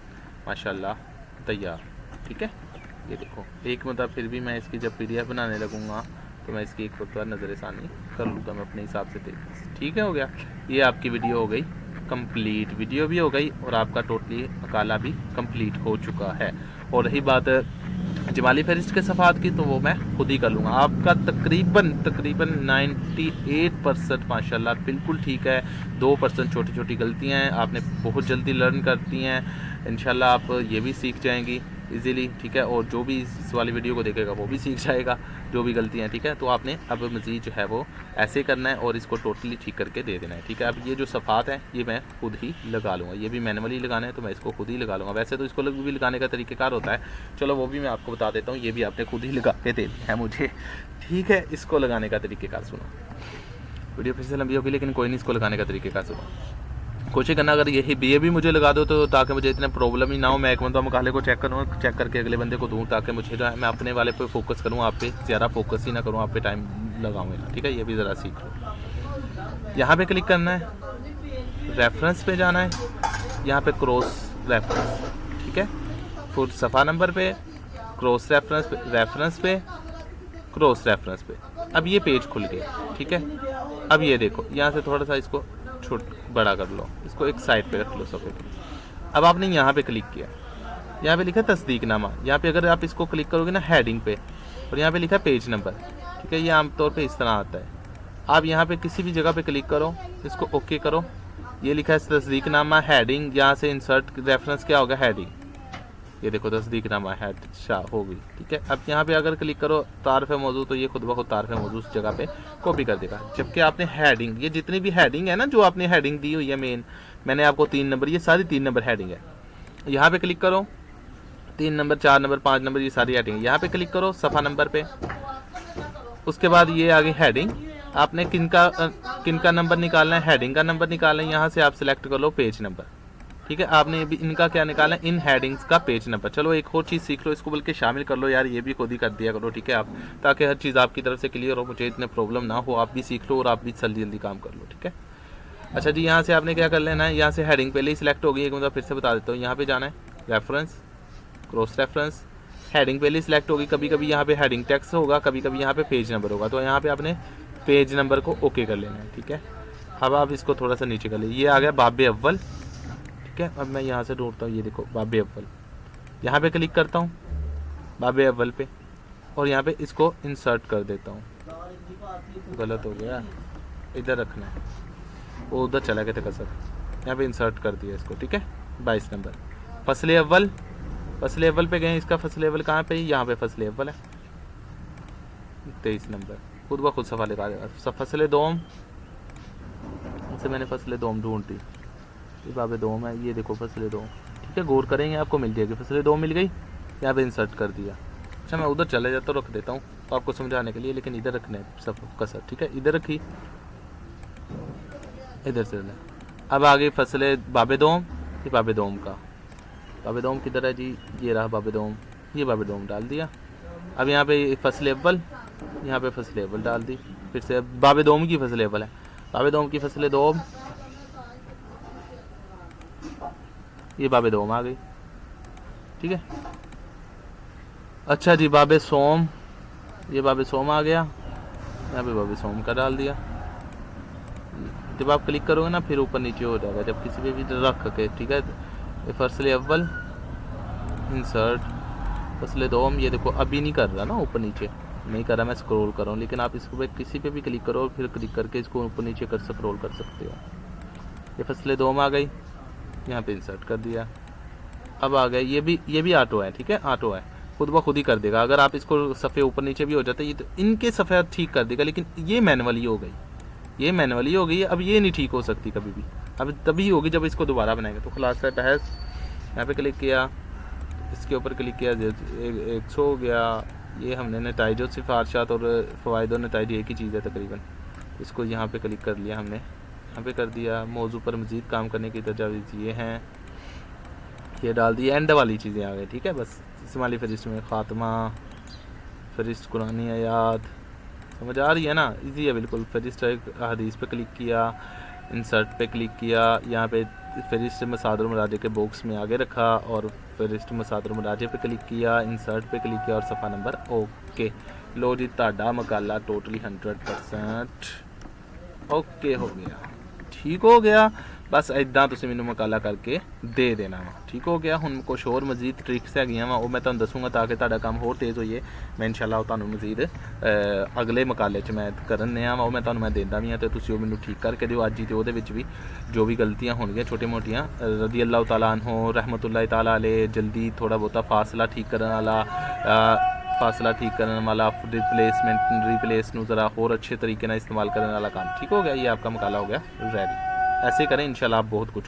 माशाल्लाह तैयार, ठीक है। ये देखो एक मतलब फिर भी मैं इसकी जब PDF बनाने लगूँगा तो मैं इसकी एक बार नज़रसानी कर लूँगा मैं अपने हिसाब से तरीके, ठीक है। हो गया, ये आपकी वीडियो हो गई कंप्लीट, वीडियो भी हो गई और आपका टोटली मकाला भी कंप्लीट हो चुका है। और रही बात जमाली फहरिस्त के सफ़ात की, तो वो मैं खुद ही कर लूँगा। आपका तकरीबन 98% माशाल्लाह बिल्कुल ठीक है, 2% छोटी छोटी गलतियाँ हैं, आपने बहुत जल्दी लर्न करती हैं, इंशाल्लाह आप ये भी सीख जाएंगी इजीली, ठीक है। और जो भी इस वाली वीडियो को देखेगा वो भी सीख जाएगा जो भी गलतियाँ, ठीक है। तो आपने अब मज़ीद जो है वो ऐसे करना है और इसको टोटली ठीक करके दे देना है, ठीक है। अब ये जो सफ़ात हैं ये मैं खुद ही लगा लूँगा, ये भी मैनुअली लगाना है तो मैं इसको खुद ही लगा लूँगा। वैसे तो इसको भी लगाने का तरीक़ेकार होता है, चलो वो भी मैं आपको बता देता हूँ, ये भी आपने खुद ही लगा के देनी है मुझे, ठीक है। इसको लगाने का तरीक़ेकार सुनो, वीडियो फिर से लंबी होगी लेकिन कोई नहीं, इसको लगाने का तरीक़ेकार सुनो। कोशिश करना अगर ये भी मुझे लगा दो तो ताकि मुझे इतना प्रॉब्लम ही ना हो, मैं एक मतलब मकाले को चेक करूँ, चेक करके अगले बंदे को दूँ, ताकि मुझे जो है मैं अपने वाले पे फोकस करूँ, आप पे ज़्यादा फोकस ही ना करूँ, आप पे टाइम लगाऊँ ना, ठीक है। ये भी ज़रा सीख लो। यहाँ पे क्लिक करना है, रेफरेंस पे जाना है, यहाँ पे क्रॉस रेफरेंस, ठीक है। फिर सफ़ा नंबर पे क्रॉस रेफरेंस पे, रेफरेंस पे क्रॉस रेफरेंस पे, अब ये पेज खुल गया, ठीक है। अब ये देखो यहाँ से थोड़ा सा इसको बड़ा कर लो, इसको एक साइड पे रख लो सब। अब आपने यहाँ पे क्लिक किया, यहाँ पे लिखा तस्दीकनामा, यहाँ पे अगर आप इसको क्लिक करोगे ना हेडिंग पे, और यहाँ पे लिखा पेज नंबर, ठीक है। ये आमतौर पे इस तरह आता है। आप यहाँ पे किसी भी जगह पे क्लिक करो, इसको ओके करो, ये लिखा है तस्दीकनामा हेडिंग, यहाँ से इंसर्ट रेफरेंस क्या होगा, हेडिंग, ये देखो तस्दीकनामा हेड शाह हो गई, ठीक है। अब यहाँ पे अगर क्लिक करो तारफ़ मौजू, तो ये खुद ब खुद तारफ़ मौजू उस जगह पे कॉपी कर देगा। जबकि आपने हेडिंग, ये जितनी भी हेडिंग है ना, जो आपने हेडिंग दी हुई है मेन, मैंने आपको 3 नंबर, ये सारी 3 नंबर हेडिंग है। यहाँ पे क्लिक करो, 3 नंबर 4 नंबर 5 नंबर, ये सारी हेडिंग। यहाँ पे क्लिक करो सफ़ा नंबर पे, उसके बाद ये आ गई हेडिंग। आपने किनका नंबर निकालना है, हेडिंग का नंबर निकालना है। यहाँ से आप सिलेक्ट कर लो पेज नंबर, ठीक है। आपने भी इनका क्या निकालना है, इन हेडिंग्स का पेज नंबर। चलो एक और चीज़ सीख लो, इसको बल्कि शामिल कर लो यार, ये भी खुद ही कर दिया करो, ठीक है आप, ताकि हर चीज़ आपकी तरफ से क्लियर हो, मुझे इतने प्रॉब्लम ना हो, आप भी सीख लो और आप भी जल्दी जल्दी काम कर लो, ठीक है। अच्छा जी, यहाँ से आपने क्या कर लेना है, यहाँ से हेडिंग पहले ही सिलेक्ट हो गई, एक मतलब फिर से बता देता हूँ। यहाँ पे जाना है रेफरेंस, क्रॉस रेफरेंस, हेडिंग पहले ही सिलेक्ट होगी। कभी कभी यहाँ पे हेडिंग टेक्स्ट होगा, कभी कभी यहाँ पे पेज नंबर होगा, तो यहाँ पे आपने पेज नंबर को ओके कर लेना है, ठीक है। अब आप इसको थोड़ा सा नीचे कर लीजिए, ये आ गया बाबे अव्वल, ठीक है। अब मैं यहाँ से ढूंढता हूँ, ये देखो बाबे अव्वल, यहाँ पे क्लिक करता हूँ बाबे अव्वल पे, और यहाँ पे इसको इंसर्ट कर देता हूँ। गलत हो गया, इधर रखना है, वो उधर चला गया था कसर, यहाँ पे इंसर्ट कर दिया इसको, ठीक है। 22 नंबर फसले अव्वल, फसले अव्वल पे गए, इसका फसले अव्वल कहाँ पे, यहाँ पे फसले अव्वल है। 23 नंबर खुद ब खुद सफा लगा देगा। फसले दोम से मैंने फसले दोम ढूंढ दी, ये बाबे दोम है, ये देखो फसले दोम, ठीक है। गौर करेंगे आपको मिल जाएगी, फसले दोम मिल गई, यहाँ पे इंसर्ट कर दिया। अच्छा मैं उधर चले जाता हूँ, रख देता हूँ तो आपको समझाने के लिए, लेकिन इधर रखना है सब कसर, ठीक है। इधर रखी, इधर से अब आ गई फसले बाबे दोम, ये बाबे दोम का, बाबे दोम किधर है जी, ये रहा बाबे दोम, ये बाबे दोम डाल दिया। अब यहाँ पे फसले अव्वल, यहाँ पे फसले अव्वल डाल दी, फिर से बाबे दोम की फसले अव्वल है, बाबे दोम की फसले दोम, ये बाबे दोम आ गई, ठीक है। अच्छा जी बाबे सोम, ये बाबे सोम आ गया, यहाँ पे बाबे सोम का डाल दिया। जब आप क्लिक करोगे ना फिर ऊपर नीचे हो जाएगा, जब किसी पे भी रख के, ठीक है। ये फसले अव्वल इंसर्ट फसले दोम, ये देखो अभी नहीं कर रहा ना, ऊपर नीचे नहीं कर रहा, मैं स्क्रॉल कर रहा हूँ, लेकिन आप इसको किसी पे भी क्लिक करो, फिर क्लिक करके इसको ऊपर नीचे कर स्क्रॉल कर सकते हो। ये फसले दोम आ गई, यहाँ पे इंसर्ट कर दिया। अब आ गए, ये भी ऑटो है, ठीक है, ऑटो है, खुद ब खुद ही कर देगा। अगर आप इसको सफ़े ऊपर नीचे भी हो जाते, ये तो इनके सफ़े ठीक कर देगा, लेकिन ये मैनुअली हो गई, ये मैनुअली हो गई। अब ये नहीं ठीक हो सकती कभी भी, अब तभी होगी जब इसको दोबारा बनाएगा। तो खुलासा बहस, यहाँ पे क्लिक किया, इसके ऊपर क्लिक किया, 100 हो गया। ये हमने नताइजों सिफारशात और फ़वाइद और नताइज एक ही चीज़ है तकरीबन। इसको यहाँ पे क्लिक कर लिया हमने, यहाँ पे कर दिया। मौजू पर मज़ीद काम करने की तजावीज़ ये हैं, ये डाल दिए। एंड वाली चीज़ें आ गई, ठीक है। बस इस्तेमाली फ़हरिस्त में ख़ात्मा, फ़हरिस्त कुरानी आयात, समझ आ रही है ना, इजी है बिल्कुल। फ़हरिस्त हदीस पे क्लिक किया, इंसर्ट पे क्लिक किया, यहाँ पे फ़हरिस्त मसादर मराजे के बॉक्स में आगे रखा और फ़हरिस्त मसादर मराजे पे क्लिक किया, इंसर्ट पे क्लिक किया और सफ़ा नंबर ओके। लो जी तुहाडा मकाला टोटली 100% ओके हो गया, ठीक हो गया। बस इदा तुसीं मैनूं मकाला करके दे देना वा, ठीक हो गया। हुण कुछ होर मजीद ट्रिक्स हैगियां वा, वो मैं तुहानूं दसूंगा ताकि तुहाडा काम होर तेज़ होइए। मैं इंशाअल्लाह तुहानूं मजीद अगले मकाले च मैं करने वा, वो मैं तुहानूं मैं देंदा भी हां, ते तुसीं ओह मैनूं ठीक करके दिओ अज ही। ते ओहदे विच भी जो भी गलतियां होणगियां छोटी मोटियां, रज़ी अल्लाह तआला अन्हु रहमतुल्लाह तआला अलैह, जल्दी थोड़ा बहुता फासला ठीक करने वाला, फासला ठीक करने वाला, रिप्लेस नूं ज़रा और अच्छे तरीके नाल इस्तेमाल करने वाला काम, ठीक हो गया। ये आपका मकाला हो गया रेडी। ऐसे करें इंशाल्लाह आप बहुत कुछ